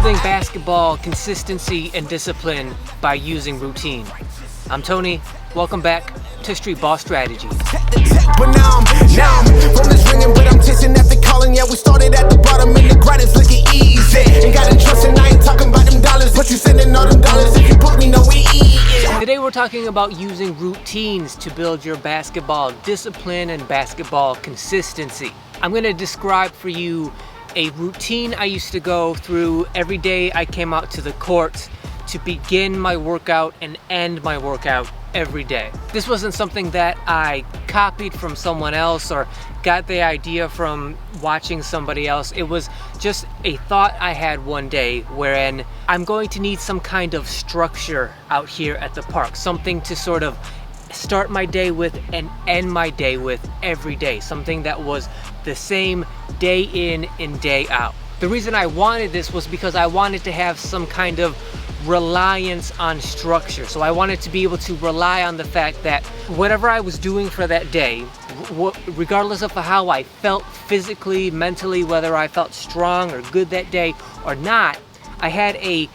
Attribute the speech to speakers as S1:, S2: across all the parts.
S1: Building basketball consistency and discipline by using routine. I'm Tony. Welcome back to Streetball Strategies.
S2: But now I'm phone is ringing, but I'm chasing after calling. Yeah, we started at the bottom and the grind is looking easy. Ain't got to trust and I ain't talking about them dollars, but you sending all them dollars if you book me, no we eat.
S1: Today we're talking about using routines to build your basketball discipline and basketball consistency. I'm going to describe for you a routine I used to go through every day I came out to the court to begin my workout and end my workout every day. This wasn't something that I copied from someone else or got the idea from watching somebody else. It was just a thought I had one day wherein I'm going to need some kind of structure out here at the park, something to sort of start my day with and end my day with every day, something that was the same day in and day out. The reason I wanted this was because I wanted to have some kind of reliance on structure. So I wanted to be able to rely on the fact that whatever I was doing for that day, regardless of how I felt physically, mentally, whether I felt strong or good that day or not, I had a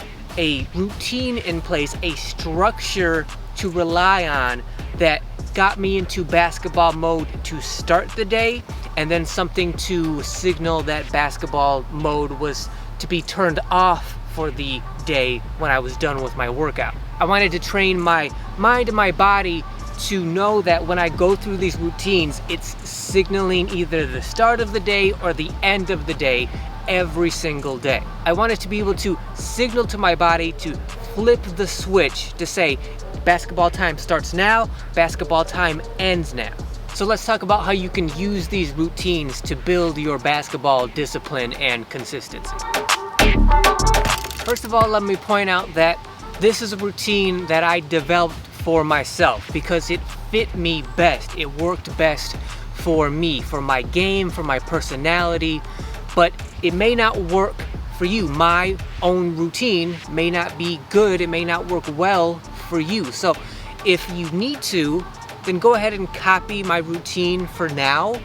S1: routine in place, a structure to rely on that got me into basketball mode to start the day, and then something to signal that basketball mode was to be turned off for the day when I was done with my workout. I wanted to train my mind and my body to know that when I go through these routines, it's signaling either the start of the day or the end of the day every single day. I wanted to be able to signal to my body to flip the switch to say, basketball time starts now, basketball time ends now. So let's talk about how you can use these routines to build your basketball discipline and consistency. First of all, let me point out that this is a routine that I developed for myself because it fit me best. It worked best for me, for my game, for my personality, but it may not work for you. My own routine may not be good. It may not work well for you. So if you need to, then go ahead and copy my routine for now,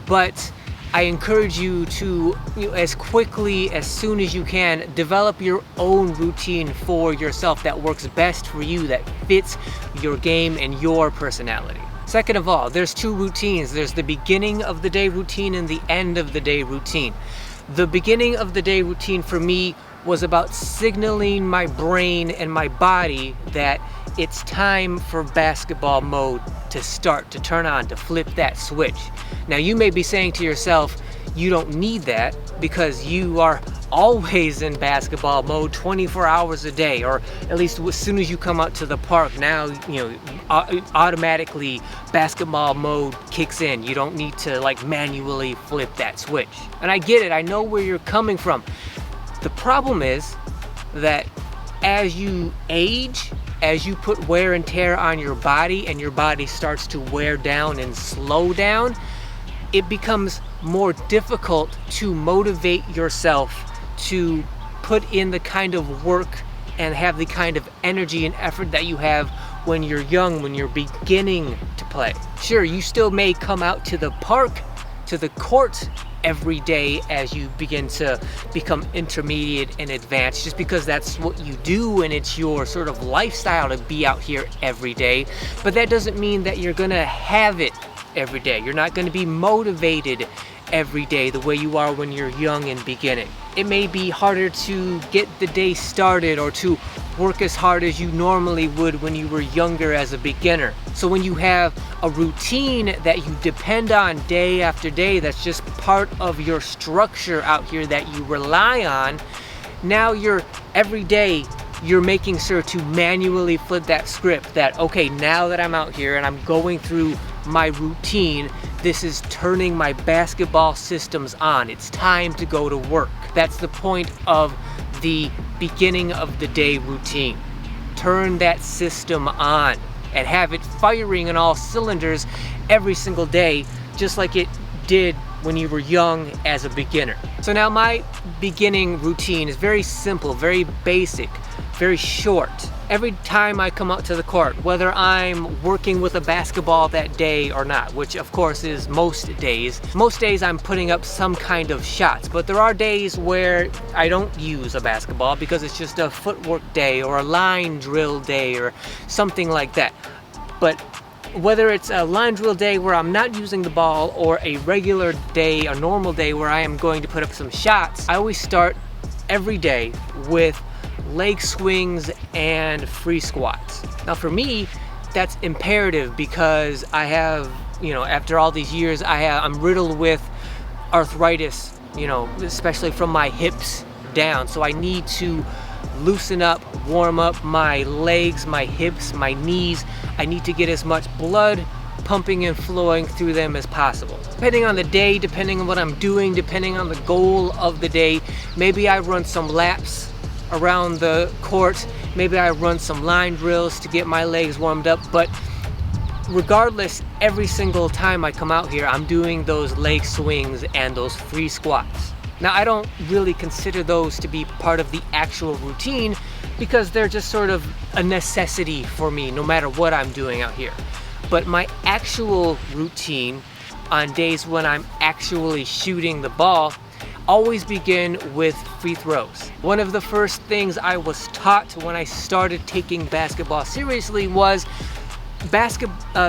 S1: but I encourage you to, as quickly, as soon as you can, develop your own routine for yourself that works best for you, that fits your game and your personality. Second of all, there's two routines. There's the beginning of the day routine and the end of the day routine. The beginning of the day routine for me was about signaling my brain and my body that it's time for basketball mode to start, to turn on, to flip that switch. Now you may be saying to yourself, you don't need that because you are always in basketball mode 24 hours a day, or at least as soon as you come out to the park now, automatically basketball mode kicks in. You don't need to manually flip that switch. And I get it, I know where you're coming from. The problem is that as you age, as you put wear and tear on your body and your body starts to wear down and slow down, it becomes more difficult to motivate yourself to put in the kind of work and have the kind of energy and effort that you have when you're young, when you're beginning to play. Sure, you still may come out to the park, to the court every day as you begin to become intermediate and advanced, just because that's what you do and it's your sort of lifestyle to be out here every day. But that doesn't mean that you're gonna have it every day. You're not gonna be motivated every day the way you are when you're young and beginning. It may be harder to get the day started or to work as hard as you normally would when you were younger as a beginner. So when you have a routine that you depend on day after day, that's just part of your structure out here that you rely on, now every day you're making sure to manually flip that script that, okay, now that I'm out here and I'm going through my routine, this is turning my basketball systems on. It's time to go to work. That's the point of the beginning of the day routine. Turn that system on and have it firing on all cylinders every single day, just like it did when you were young as a beginner. So now my beginning routine is very simple, very basic, very short. Every time I come out to the court, whether I'm working with a basketball that day or not, which of course is most days I'm putting up some kind of shots, but there are days where I don't use a basketball because it's just a footwork day or a line drill day or something like that. But whether it's a line drill day where I'm not using the ball or a regular day, a normal day where I am going to put up some shots, I always start every day with leg swings and free squats. Now for me, that's imperative because I have, after all these years, I'm riddled with arthritis, especially from my hips down. So I need to loosen up, warm up my legs, my hips, my knees. I need to get as much blood pumping and flowing through them as possible. Depending on the day, depending on what I'm doing, depending on the goal of the day, maybe I run some laps around the court, maybe I run some line drills to get my legs warmed up, but regardless, every single time I come out here, I'm doing those leg swings and those free squats. Now, I don't really consider those to be part of the actual routine because they're just sort of a necessity for me no matter what I'm doing out here. But my actual routine on days when I'm actually shooting the ball always begin with free throws. One of the first things I was taught when I started taking basketball seriously was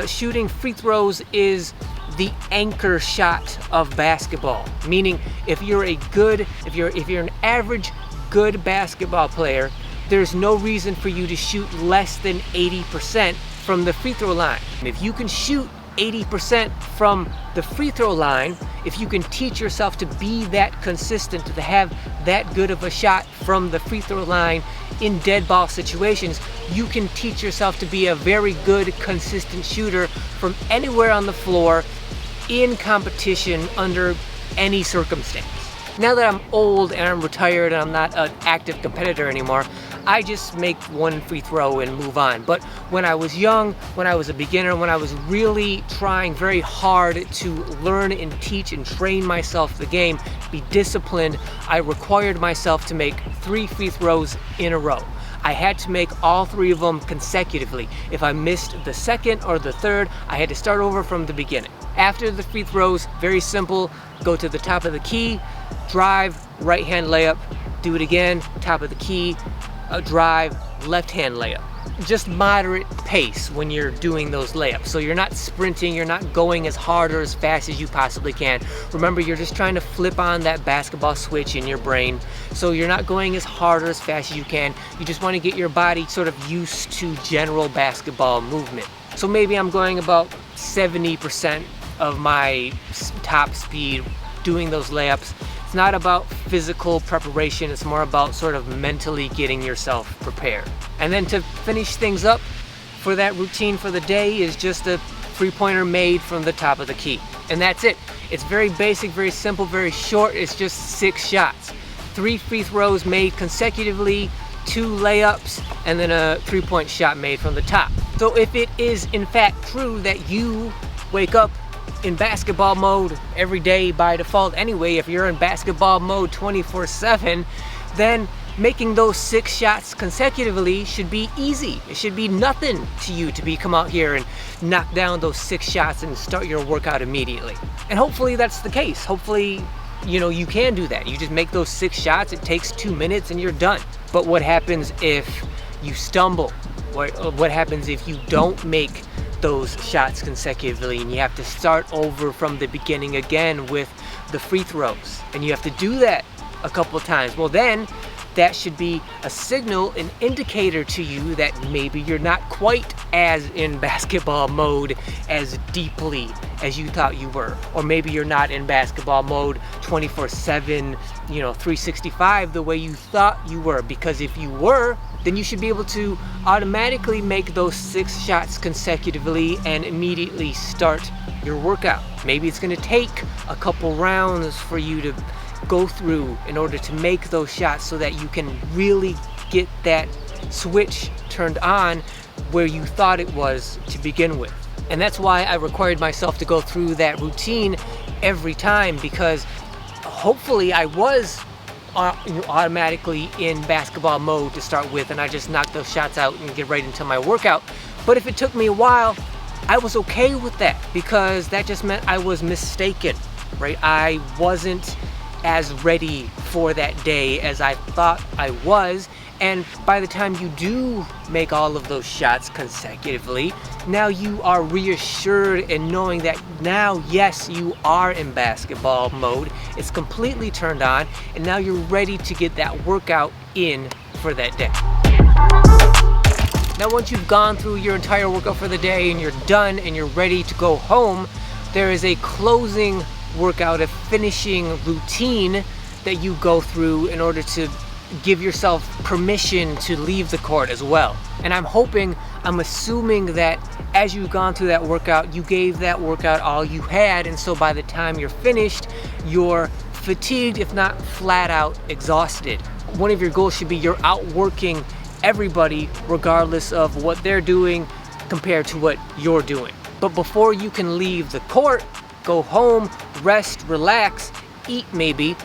S1: shooting free throws is the anchor shot of basketball. Meaning, if you're an average good basketball player, there's no reason for you to shoot less than 80% from the free throw line. And if you can shoot 80% from the free throw line, if you can teach yourself to be that consistent, to have that good of a shot from the free throw line in dead ball situations, you can teach yourself to be a very good, consistent shooter from anywhere on the floor in competition under any circumstance. Now that I'm old and I'm retired and I'm not an active competitor anymore, I just make one free throw and move on. But when I was young, when I was a beginner, when I was really trying very hard to learn and teach and train myself the game, be disciplined, I required myself to make 3 free throws in a row. I had to make all 3 of them consecutively. If I missed the second or the third, I had to start over from the beginning. After the free throws, very simple, go to the top of the key, drive, right hand layup, do it again, top of the key, drive, left hand layup. Just moderate pace when you're doing those layups. So you're not sprinting, you're not going as hard or as fast as you possibly can. Remember, you're just trying to flip on that basketball switch in your brain. So you're not going as hard or as fast as you can. You just want to get your body sort of used to general basketball movement. So maybe I'm going about 70% of my top speed doing those layups. It's not about physical preparation, it's more about sort of mentally getting yourself prepared. And then to finish things up for that routine for the day is just a three-pointer made from the top of the key. And that's it. It's very basic, very simple, very short. It's just 6 shots. 3 free throws made consecutively, 2 layups, and then a 3-point shot made from the top. So if it is in fact true that you wake up in basketball mode every day by default anyway, if you're in basketball mode 24/7, then making those 6 shots consecutively should be easy. It should be nothing to you to come out here and knock down those 6 shots and start your workout immediately. And hopefully that's the case. Hopefully, you can do that. You just make those 6 shots, it takes 2 minutes and you're done. But what happens if you stumble? What happens if you don't make those shots consecutively and you have to start over from the beginning again with the free throws, and you have to do that a couple times? Well, then that should be a signal, an indicator to you that maybe you're not quite as in basketball mode as deeply as you thought you were. Or maybe you're not in basketball mode 24/7, 365 the way you thought you were. Because if you were, then you should be able to automatically make those 6 shots consecutively and immediately start your workout. Maybe it's gonna take a couple rounds for you to go through in order to make those shots so that you can really get that switch turned on where you thought it was to begin with. And that's why I required myself to go through that routine every time, because hopefully I was automatically in basketball mode to start with, and I just knock those shots out and get right into my workout. But if it took me a while, I was okay with that, because that just meant I was mistaken, right? I wasn't as ready for that day as I thought I was. And by the time you do make all of those shots consecutively, now you are reassured in knowing that now, yes, you are in basketball mode. It's completely turned on, and now you're ready to get that workout in for that day. Now, once you've gone through your entire workout for the day and you're done and you're ready to go home, there is a closing workout, a finishing routine that you go through in order to give yourself permission to leave the court as well. And I'm assuming that as you've gone through that workout, you gave that workout all you had, and so by the time you're finished, you're fatigued, if not flat out exhausted. One of your goals should be you're outworking everybody regardless of what they're doing compared to what you're doing. But before you can leave the court, go home, rest, relax, eat maybe,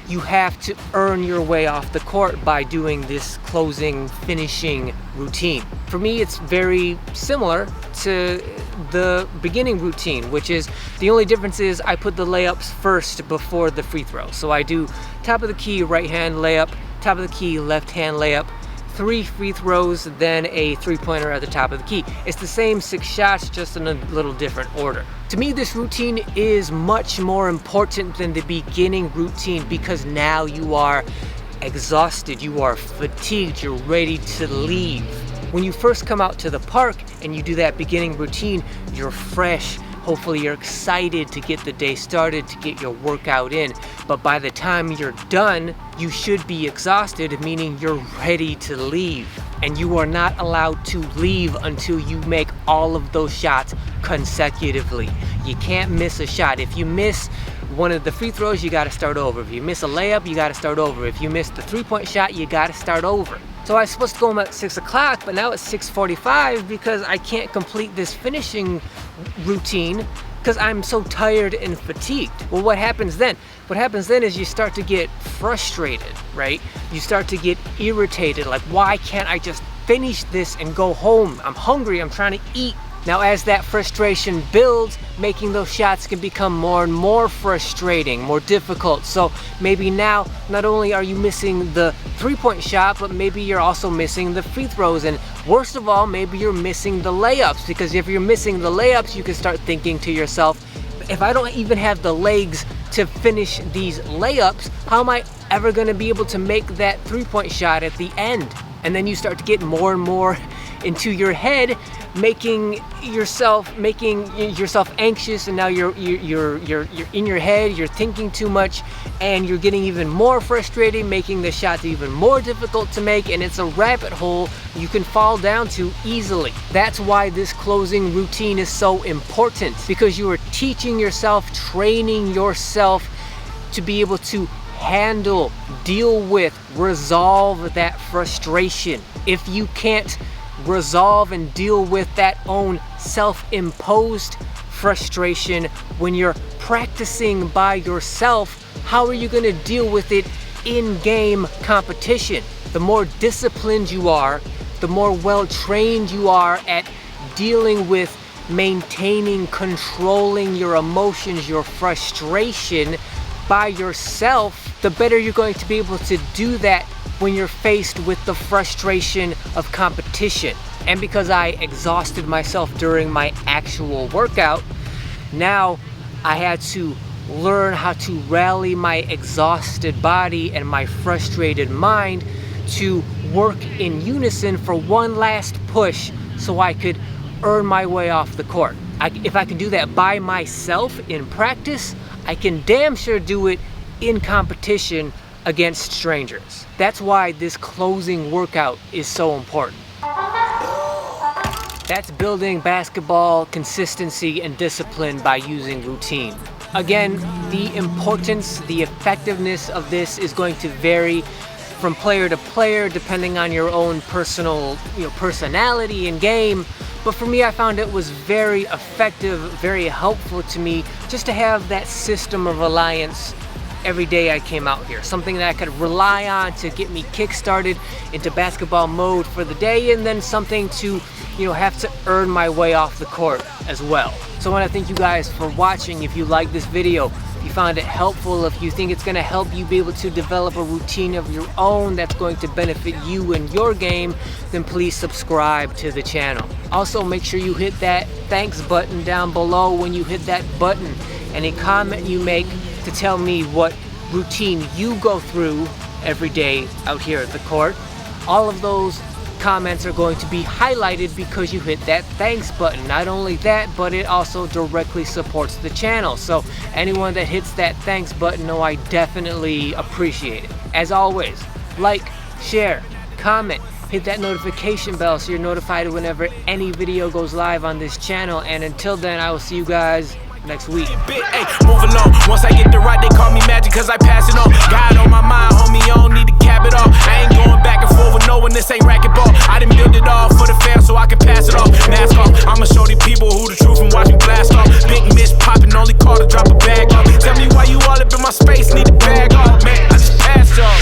S1: you have to earn your way off the court by doing this closing, finishing routine. For me, it's very similar to the beginning routine, which is the only difference is I put the layups first before the free throw. So I do top of the key right hand layup, top of the key left hand layup, 3 free throws, then a three-pointer at the top of the key. It's the same 6 shots, just in a little different order. To me, this routine is much more important than the beginning routine, because now you are exhausted, you are fatigued, you're ready to leave. When you first come out to the park and you do that beginning routine, you're fresh. Hopefully you're excited to get the day started, to get your workout in. But by the time you're done, you should be exhausted, meaning you're ready to leave. And you are not allowed to leave until you make all of those shots consecutively. You can't miss a shot. If you miss one of the free throws, you gotta start over. If you miss a layup, you gotta start over. If you miss the 3-point shot, you gotta start over. So I was supposed to go home at 6 o'clock, but now it's 6:45 because I can't complete this finishing routine because I'm so tired and fatigued. Well, what happens then? What happens then is you start to get frustrated, right? You start to get irritated, like, why can't I just finish this and go home? I'm hungry, I'm trying to eat. Now, as that frustration builds, making those shots can become more and more frustrating, more difficult. So maybe now, not only are you missing the 3-point shot, but maybe you're also missing the free throws. And worst of all, maybe you're missing the layups, because if you're missing the layups, you can start thinking to yourself, if I don't even have the legs to finish these layups, how am I ever gonna be able to make that 3-point shot at the end? And then you start to get more and more into your head, making yourself anxious, and now you're in your head, you're thinking too much, and you're getting even more frustrated, making the shots even more difficult to make, and it's a rabbit hole you can fall down to easily. That's why this closing routine is so important, because you are teaching yourself, training yourself to be able to handle, deal with, resolve that frustration. If you can't resolve and deal with that own self-imposed frustration when you're practicing by yourself, how are you going to deal with it in game competition? The more disciplined you are, the more well-trained you are at dealing with, maintaining, controlling your emotions, your frustration by yourself, the better you're going to be able to do that when you're faced with the frustration of competition. And because I exhausted myself during my actual workout, now I had to learn how to rally my exhausted body and my frustrated mind to work in unison for one last push so I could earn my way off the court. If I can do that by myself in practice, I can damn sure do it in competition against strangers. That's why this closing workout is so important. That's building basketball consistency and discipline by using routine. Again, the importance, the effectiveness of this is going to vary from player to player depending on your own personal, personality and game. But for me, I found it was very effective, very helpful to me just to have that system of reliance every day I came out here. Something that I could rely on to get me kick-started into basketball mode for the day, and then something to, have to earn my way off the court as well. So I want to thank you guys for watching. If you like this video, if you found it helpful, if you think it's going to help you be able to develop a routine of your own that's going to benefit you in your game, then please subscribe to the channel. Also, make sure you hit that thanks button down below. When you hit that button, any comment you make to tell me what routine you go through every day out here at the court, all of those comments are going to be highlighted because you hit that thanks button. Not only that, but it also directly supports the channel. So anyone that hits that thanks button, I definitely appreciate it. As always, like, share, comment, hit that notification bell so you're notified whenever any video goes live on this channel. And until then, I will see you guys next week.
S2: Hey, move along. Once I get the right, they call me magic, cause I pass it on. God on my mind, homie, on